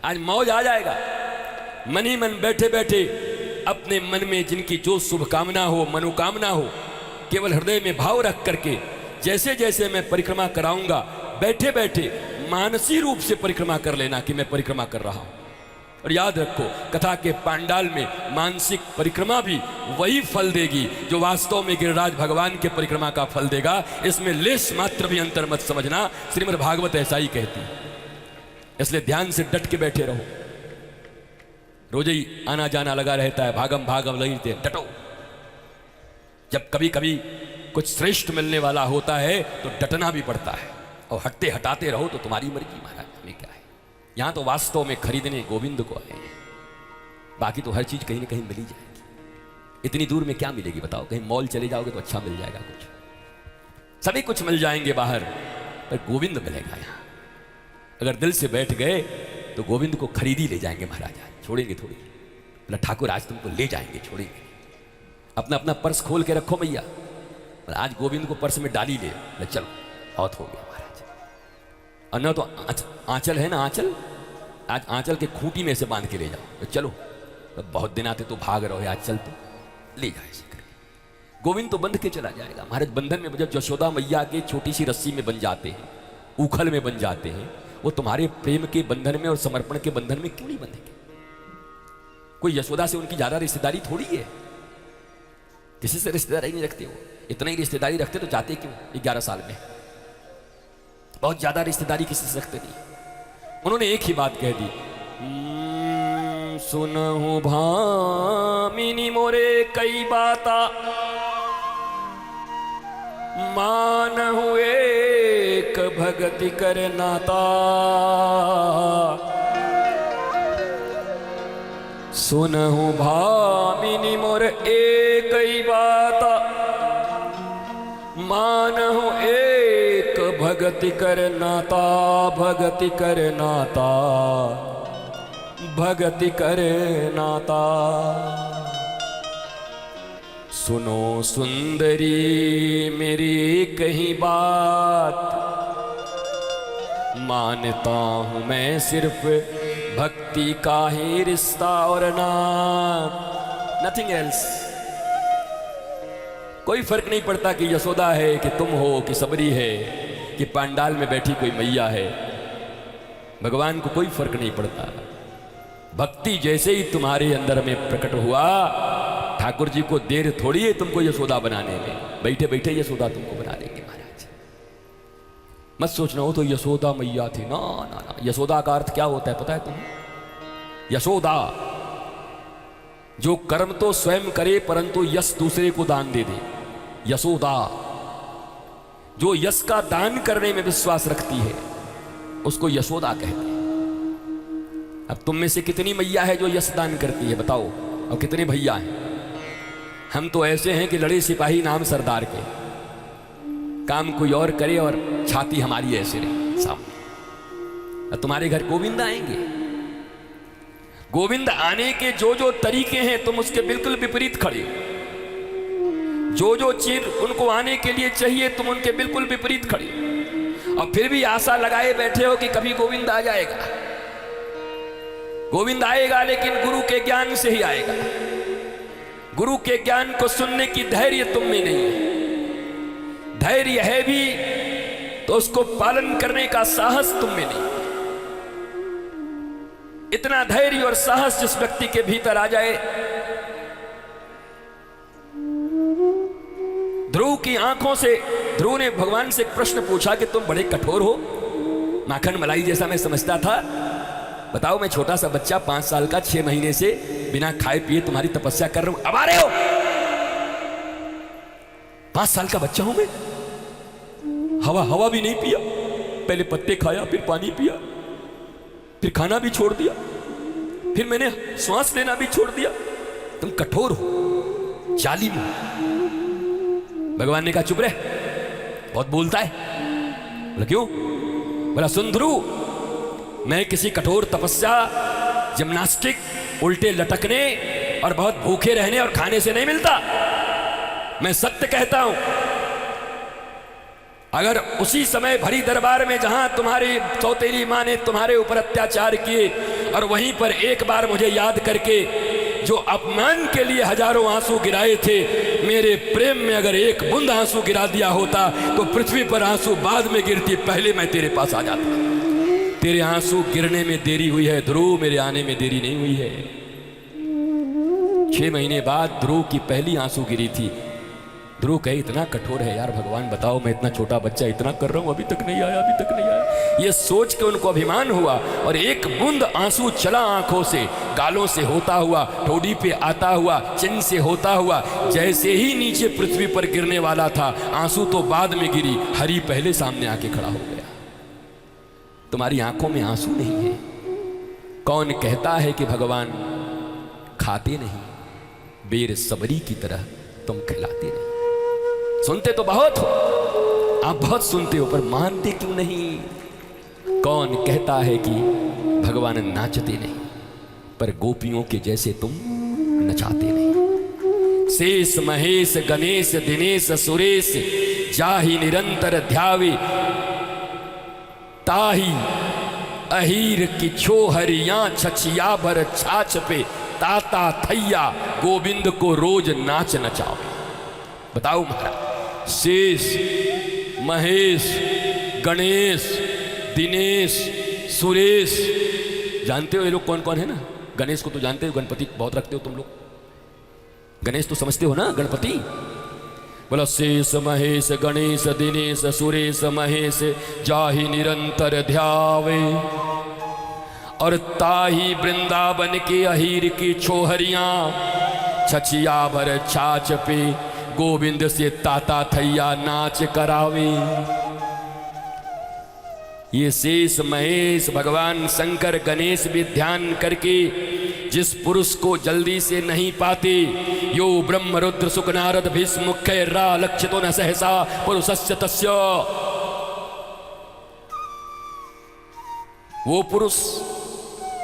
आज मौज आ जाएगा। मन ही मन बैठे बैठे अपने मन में जिनकी जो शुभकामना हो, मनोकामना हो, केवल हृदय में भाव रख करके जैसे जैसे मैं परिक्रमा कराऊंगा, बैठे बैठे मानसी रूप से परिक्रमा कर लेना कि मैं परिक्रमा कर रहा हूं। और याद रखो, कथा के पांडाल में मानसिक परिक्रमा भी वही फल देगी जो वास्तव में गिरिराज भगवान के परिक्रमा का फल देगा। इसमें लेश मात्र भी अंतर मत समझना, श्रीमद् भागवत ऐसा ही कहती है। इसलिए ध्यान से डट के बैठे रहो। रोज ही आना जाना लगा रहता है, भागम भागम लगते, डटो। जब कभी कभी कुछ श्रेष्ठ मिलने वाला होता है तो डटना भी पड़ता है, और हटते हटाते रहो तो तुम्हारी मर्जी, महाराज हमें क्या है। यहां तो वास्तव में खरीदने गोविंद को आए हैं, बाकी तो हर चीज कहीं ना कहीं मिल ही जाएगी। इतनी दूर में क्या मिलेगी बताओ? कहीं मॉल चले जाओगे तो अच्छा मिल जाएगा, कुछ सभी कुछ मिल जाएंगे बाहर, पर गोविंद मिलेगा यहां। अगर दिल से बैठ गए तो गोविंद को खरीद ही ले जाएंगे महाराज, छोड़ेंगे थोड़ी। बोला ठाकुर आज तुमको ले जाएंगे, छोड़ेंगे। अपना अपना पर्स खोल के रखो भैया, आज गोविंद को पर्स में डाली ले, चलो बहुत हो गया महाराज। और न तो आंचल है ना, आंचल, आज आंचल के खूंटी में से बांध के ले जाओ, चलो बहुत दिन आते तो भाग रहो, आज चल तो ले जाए ऐसे करके। गोविंद तो बंध के चला जाएगा महाराज। बंधन में जब यशोदा मैया के छोटी सी रस्सी में बन जाते हैं, उखल में बन जाते हैं, वो तुम्हारे प्रेम के बंधन में और समर्पण के बंधन में क्यों नहीं बंधेंगे? कोई यशोदा से उनकी ज्यादा रिश्तेदारी थोड़ी है, किसी से रिश्तेदारी नहीं रखते। वो इतना ही रिश्तेदारी रखते तो जाते क्यों 11 साल में? बहुत ज्यादा रिश्तेदारी किसी से रखते नहीं। उन्होंने एक ही बात कह दी, सुनहु भामिनी मोरे कई बाता, मानहु एक भगति कर नाता। सुनहु भामिनी मोर एक ही बाता, मानहु एक भगति कर नाता। भगति कर नाता, भगति कर नाता। सुनो सुंदरी मेरी कही बात, मानता हूं मैं सिर्फ भक्ति का ही रिश्ता और नाम, नथिंग एल्स। कोई फर्क नहीं पड़ता कि यशोदा है कि तुम हो कि सबरी है कि पांडाल में बैठी कोई मैया है। भगवान को कोई फर्क नहीं पड़ता। भक्ति जैसे ही तुम्हारे अंदर में प्रकट हुआ, ठाकुर जी को देर थोड़ी है तुमको यशोदा बनाने में। बैठे बैठे यशोदा तुमको बना देंगे महाराज। मत सोचना हो तो यशोदा मैया थी, ना ना ना। यशोदा का अर्थ क्या होता है पता है तुम्हें? यशोदा जो कर्म तो स्वयं करे परंतु यश दूसरे को दान दे दे। यशोदा जो यश का दान करने में विश्वास रखती है, उसको यशोदा कहते हैं। अब तुम में से कितनी मैया है जो यश दान करती है बताओ, और कितने भैया हैं? हम तो ऐसे हैं कि लड़े सिपाही नाम सरदार के, काम कोई और करे और छाती हमारी ऐसे रहे सामने। और तुम्हारे घर गोविंद आएंगे। गोविंद आने के जो जो तरीके हैं तुम उसके बिल्कुल विपरीत खड़े। जो जो चीज उनको आने के लिए चाहिए तुम उनके बिल्कुल विपरीत खड़े, और फिर भी आशा लगाए बैठे हो कि कभी गोविंद आ जाएगा। गोविंद आएगा लेकिन गुरु के ज्ञान से ही आएगा। गुरु के ज्ञान को सुनने की धैर्य तुम में नहीं है। धैर्य है भी तो उसको पालन करने का साहस तुम में नहीं। इतना धैर्य और साहस जिस व्यक्ति के भीतर आ जाए, ध्रुव की आंखों से, ध्रुव ने भगवान से एक प्रश्न पूछा कि तुम बड़े कठोर हो, माखन मलाई जैसा मैं समझता था। बताओ मैं छोटा सा बच्चा 5 साल का 6 महीने से बिना खाए पिए तुम्हारी तपस्या कर रहा हूं, अब आ रहे हो? 5 साल का बच्चा हूं मैं, हवा भी नहीं पिया, पहले पत्ते खाया फिर पानी पिया, फिर खाना भी छोड़ दिया, फिर मैंने श्वास लेना भी छोड़ दिया। तुम कठोर हो, जालिम हो। भगवान ने कहा चुप रह, बहुत बोलता है। बोला क्यों? बोला सुन ध्रुव, मैं किसी कठोर तपस्या, जिम्नास्टिक, उल्टे लटकने और बहुत भूखे रहने और खाने से नहीं मिलता। मैं सत्य कहता हूं। अगर उसी समय भरी दरबार में जहां तुम्हारी सौतेली मां ने तुम्हारे ऊपर अत्याचार किए और वहीं पर एक बार मुझे याद करके जो अपमान के लिए हजारों आंसू गिराए थे, मेरे प्रेम में अगर एक बूंद आंसू गिरा दिया होता तो पृथ्वी पर आंसू बाद में गिरती, पहले मैं तेरे पास आ जाता। तेरे आंसू गिरने में देरी हुई है ध्रुव, मेरे आने में देरी नहीं हुई है। 6 महीने बाद ध्रुव की पहली आंसू गिरी थी। ध्रुव कहे इतना कठोर है यार भगवान, बताओ मैं इतना छोटा बच्चा इतना कर रहा हूं, अभी तक नहीं आया, अभी तक नहीं आया। ये सोच के उनको अभिमान हुआ और एक बूंद आंसू चला आंखों से, गालों से होता हुआ, ठोड़ी पे आता हुआ, चिन से होता हुआ, जैसे ही नीचे पृथ्वी पर गिरने वाला था, आंसू तो बाद में गिरी, हरि पहले सामने आके खड़ा हो गया। तुम्हारी आंखों में आंसू नहीं है। कौन कहता है कि भगवान खाते नहीं, बेर सबरी की तरह तुम खिलाते नहीं। सुनते तो बहुत हो, आप बहुत सुनते हो, पर मानते क्यों नहीं? कौन कहता है कि भगवान नाचते नहीं, पर गोपियों के जैसे तुम नचाते नहीं। शेष महेश गणेश दिनेश सुरेश जाहि निरंतर ध्यावे, ताही अहीर की छोहरियां छछिया भर छाछ पे, ताता थैया गोविंद को रोज नाच नचाओ। बताओ महाराज, शेष महेश गणेश दिनेश सुरेश, जानते हो ये लोग कौन कौन है ना? गणेश को तो जानते हो, गणपति बहुत रखते हो तुम लोग, गणेश तो समझते हो ना, गणपति। बोला शेष महेश गणेश दिनेश सुरेश महेश जाहि निरंतर ध्यावे, और ताही वृंदावन के अहीर की छोहरियां छछिया भर छाछ पे, गोविंद से ताता थैया नाच करावे। ये शेष महेश भगवान शंकर गणेश भी ध्यान करके जिस पुरुष को जल्दी से नहीं पाते, यो ब्रह्म रुद्र सुख नारद भीष्म मुख्य रा लक्षितो न सहसा पुरुषस्य तस्य, वो पुरुष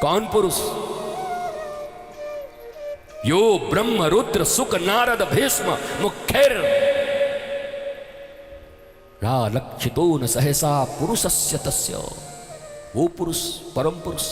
कौन पुरुष? यो ब्रह्म रुद्र सुख नारद भीष्म मुखैर लक्षितो न सहसा पुरुषस्य तस्य, वो पुरुष परम पुरुष